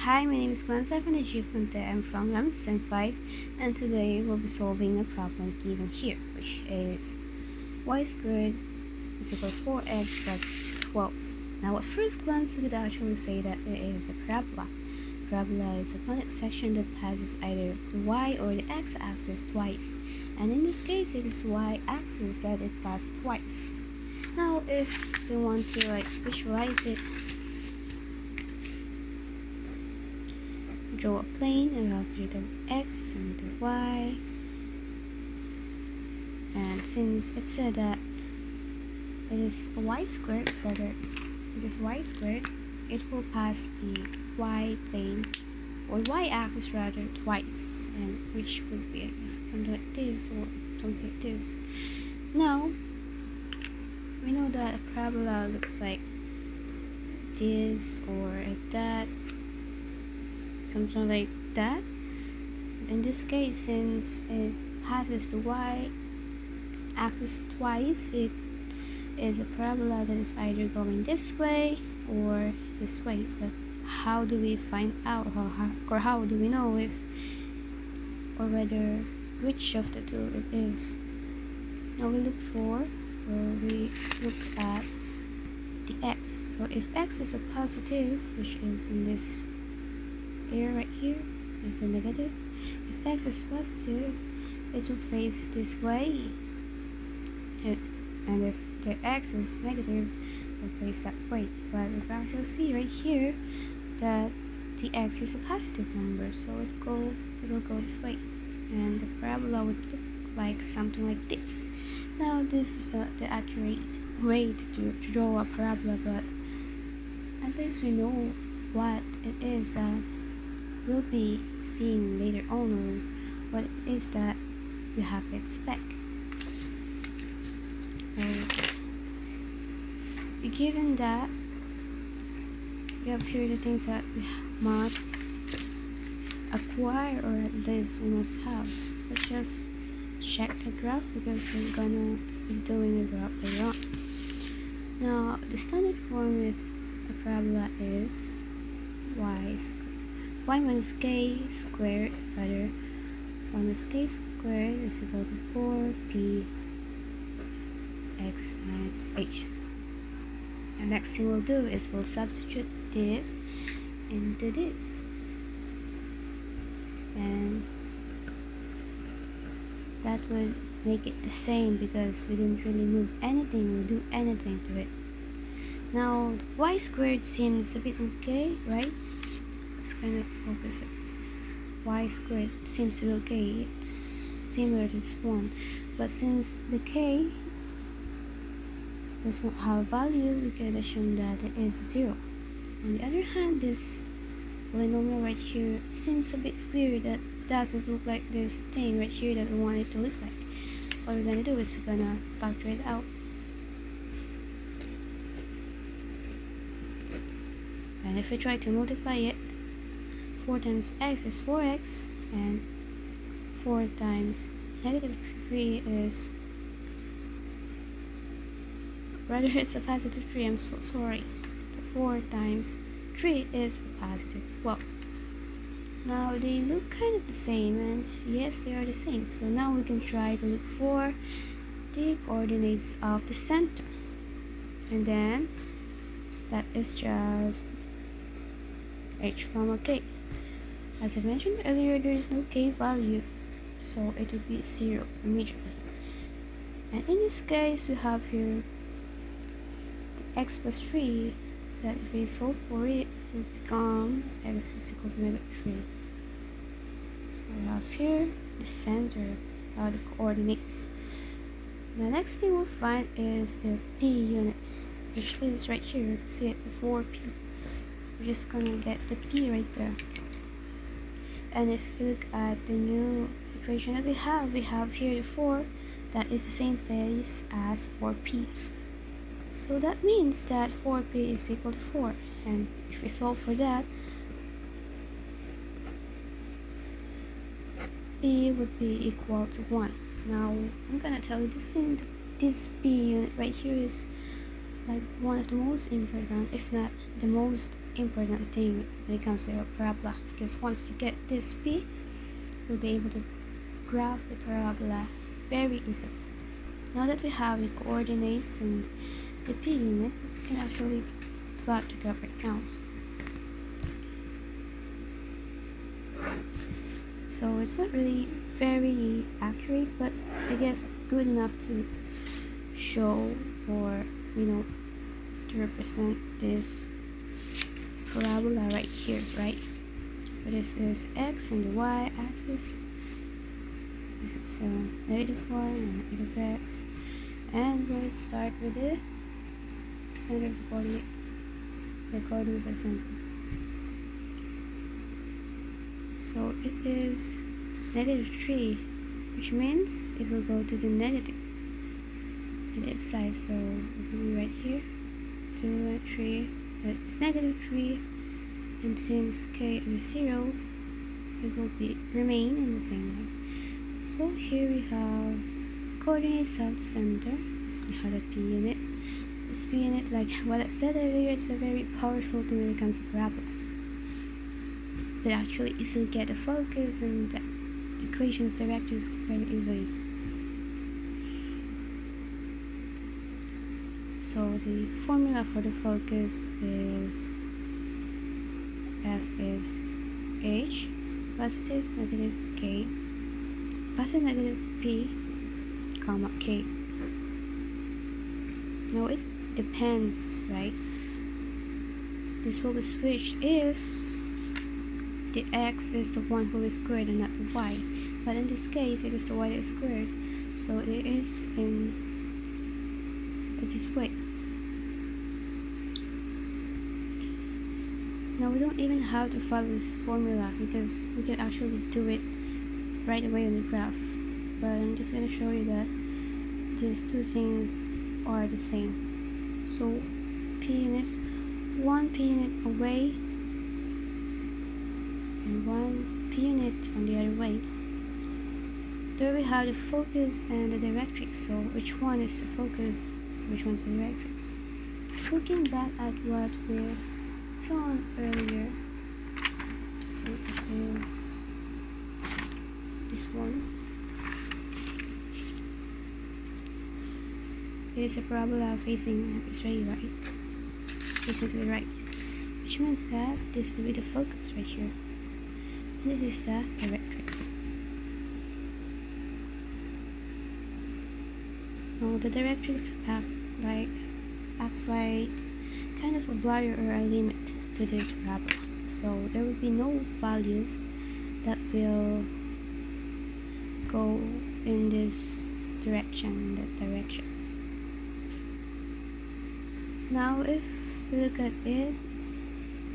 Hi, my name is Gwen G. Fonte. I'm from Ramsden 5, and today we'll be solving a problem given here, which is y squared is equal to 4x plus 12. Now, at first glance, we could actually say that it is a parabola. Parabola is a conic section that passes either the y or the x-axis twice, and in this case, it is y-axis that it passed twice. Now, if we want to visualize it, draw a plane and we'll create an x and the y, and since it said that it is y squared, it will pass the y plane or y-axis rather twice, and which would be something like this or something like this. Now we know that a parabola looks like this or like that, something like that. In this case, since it passes the y-axis twice, it is a parabola that is either going this way or this way. But how do we find out, or how do we know if or whether which of the two it is? Now we look at the x. So if x is a positive, which is in this area right here, is the negative. If x is positive, it will face this way, and if the x is negative, it will face that way. But we can actually see right here that the x is a positive number, so it will go this way, and the parabola would look like something like this. Now this is not the accurate way to draw a parabola, but at least we know what it is that we'll be seeing later on, or what it is that we have to expect. Given that we have here the things that we must acquire, or at least we must have. Let's just check the graph because we're gonna be doing a graph later on. Now the standard form with a parabola is y minus k squared, rather 1 minus k squared is equal to 4p x minus h. And next thing we'll do is we'll substitute this into this, and that would make it the same because we didn't really move anything or do anything to it. Now y squared seems a bit okay, right? Let's kind of focus it. Y squared seems to be okay, it's similar to this one, but since the k does not have value, we can assume that it is 0. On the other hand, this polynomial right here seems a bit weird. That doesn't look like this thing right here that we want it to look like. What we're gonna do is we're gonna factor it out, and if we try to multiply it, 4 times x is 4x, and 4 times negative 3 is, rather it's a positive 3, I'm so sorry. So 4 times 3 is a positive 12. Now they look kind of the same, and yes, they are the same. So now we can try to look for the coordinates of the center, and then that is just h comma k. As I mentioned earlier, there is no k value, so it would be 0 immediately. And in this case, we have here the x plus 3, that if we solve for it, it will become x is equal to negative 3. We have here the center, the coordinates. The next thing we'll find is the p units, which is right here. You can see it before p. We're just gonna get the p right there. And if you look at the new equation that we have here the 4 that is the same phase as 4p. So that means that 4p is equal to 4, and if we solve for that, p would be equal to 1. Now I'm gonna tell you this thing, this p unit right here is like one of the most important, if not the most important thing when it comes to a parabola, because once you get this P, you'll be able to graph the parabola very easily. Now that we have the coordinates and the P unit, we can actually plot the graph right now. So it's not really very accurate, but I guess good enough to show, or to represent this parabola right here, right? So this is x and the y axis. This is -1 and -x, and we'll start with the center of the coordinates. The coordinates are center. So it is -3, which means it will go to the negative side. So it will be right here, 2 and 3. That's -3, and since k is 0, it will remain in the same line. So here we have coordinates of the center. We have a P unit. This P unit, like what I've said earlier, it's a very powerful thing when it comes to parabolas. You could actually easily get the focus and the equation of the vectors very easily. So the formula for the focus is F is H, positive, negative K, positive, negative P, comma K. Now it depends, right? This will be switched if the x is the one who is squared and not the y. But in this case, it is the y that is squared, so it is in this way. Now we don't even have to follow this formula, because we can actually do it right away on the graph. But I'm just going to show you that these two things are the same. So P units, one P unit away and one P unit on the other way. There we have the focus and the directrix. So which one is the focus, which one's the directrix? Looking back at what we've drawn earlier, so it is this one. It is a parabola facing straight right, facing to the right, which means that this will be the focus right here. And this is the directrix. Now the directrix acts like kind of a barrier or a limit to this parabola. So there will be no values that will go in this direction, that direction. Now if we look at it,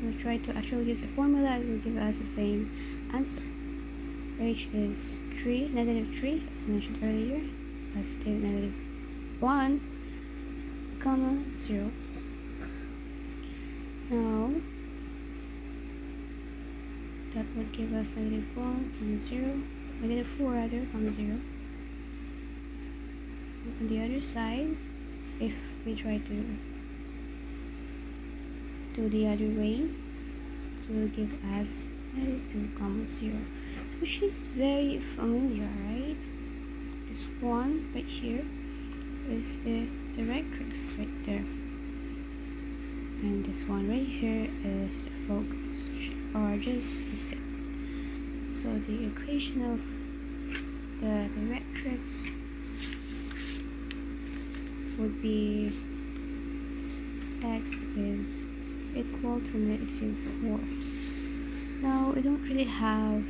we'll try to actually use a formula. It will give us the same answer. H is 3, -3, as mentioned earlier, positive, -1, comma 0. Now that would give us -1, comma 0, -4 rather, comma 0. On the other side, if we try to do the other way, it will give us -2, comma 0, which is very familiar, right? This one right here is the directrix right there, and this one right here is the focus, which are just the same. So the equation of the directrix would be x is equal to -4. Now we don't really have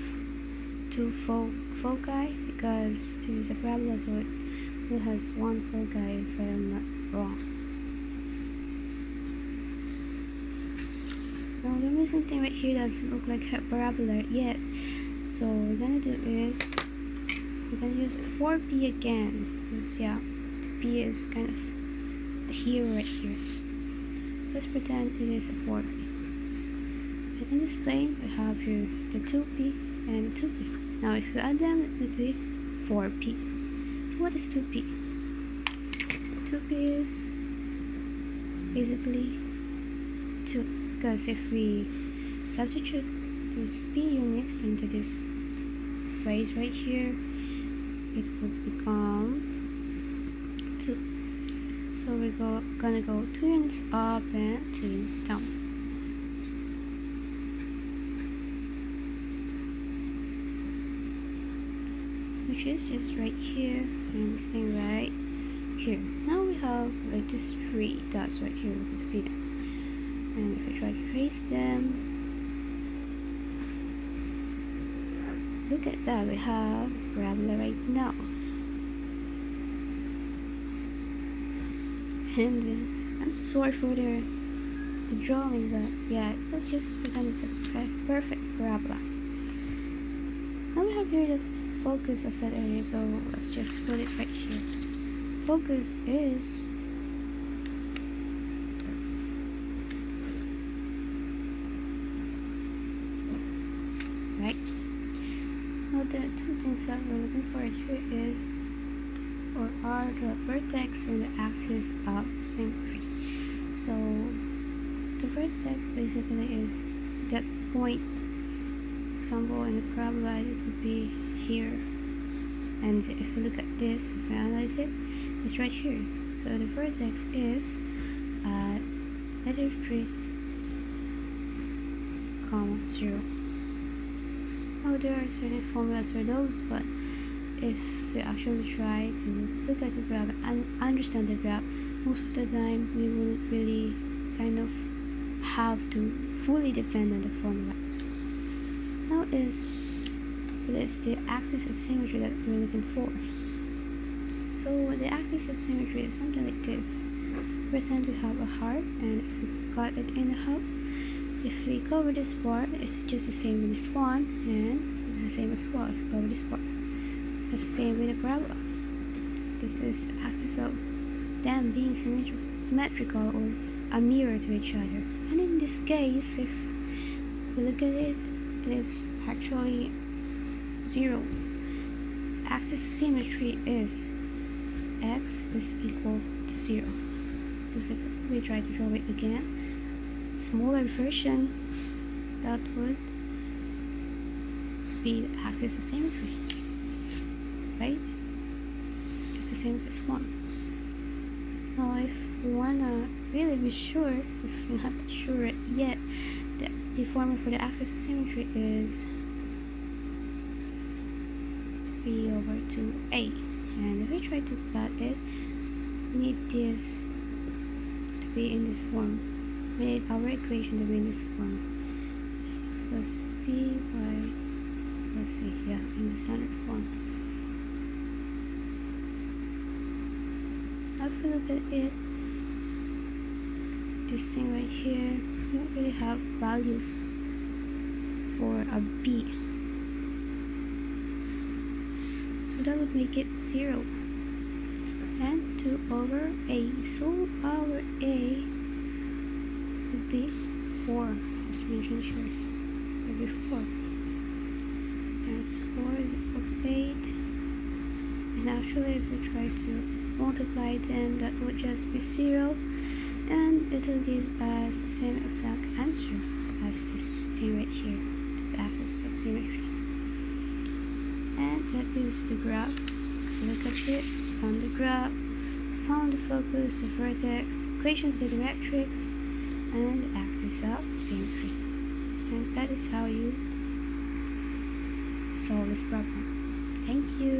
two foci, because this is a parabola, so it only has one foci if I'm not wrong. Now the missing thing right here doesn't look like a parabola yet, so what we're gonna do is we're gonna use 4p again, because yeah, the p is kind of the hero right here. Let's pretend it is a 4p. And in this plane we have here the 2p and 2p. Now if you add them, it would be 4p. So what is 2p? 2p is basically 2. because if we substitute this p unit into this place right here, it would become 2. So we're gonna go 2 units up and 2 units down. Which is just right here and this thing right here. Now we have like this 3 dots right here, we can see them. And if I try to trace them, look at that, we have parabola right now. And I'm so sorry for the drawing, but yeah, let's just pretend it's a perfect parabola. Now we have here the focus I said earlier, so let's just put it right here. Focus is right. Now the 2 things that we're looking for here is or are the vertex and the axis of symmetry. So the vertex basically is that point. For example, in the parabola it would be here, and if you look at this, if you analyze it, it's right here. So the vertex is -3, 0. Now there are certain formulas for those, but if we actually try to look at the graph and understand the graph, most of the time we wouldn't really kind of have to fully depend on the formulas. Now it is the axis of symmetry that we're looking for. So the axis of symmetry is something like this. Pretend we have a heart, and if we cut it in half, if we cover this part, it's just the same with this one, and it's the same as well if we cover this part. It's the same with the parabola. This is the axis of them being symmetrical or a mirror to each other. And in this case, if we look at it, it is actually 0. Axis of symmetry is x is equal to 0. Because if we try to draw it again, smaller version, that would be the axis of symmetry, right? Just the same as this one. Now if we wanna really be sure, if we're not sure yet, the formula for the axis of symmetry is p/2a, and if we try to plot it, we need this to be in this form. We need our equation to be in this form. It's supposed to be by, let's see, yeah, in the standard form. Now if we look at it, this thing right here, we don't really have values for a b, so that would make it 0 and 2/a. So our a would be 4, as mentioned here. It would be 4. And 4 is equal to 8. And actually, if we try to multiply them, that would just be 0. And it will give us the same exact answer as this thing right here, this axis of symmetry. And that is the graph. Look at it, found the graph, found the focus, the vertex, equation of the directrix, and the axis of symmetry. And that is how you solve this problem. Thank you.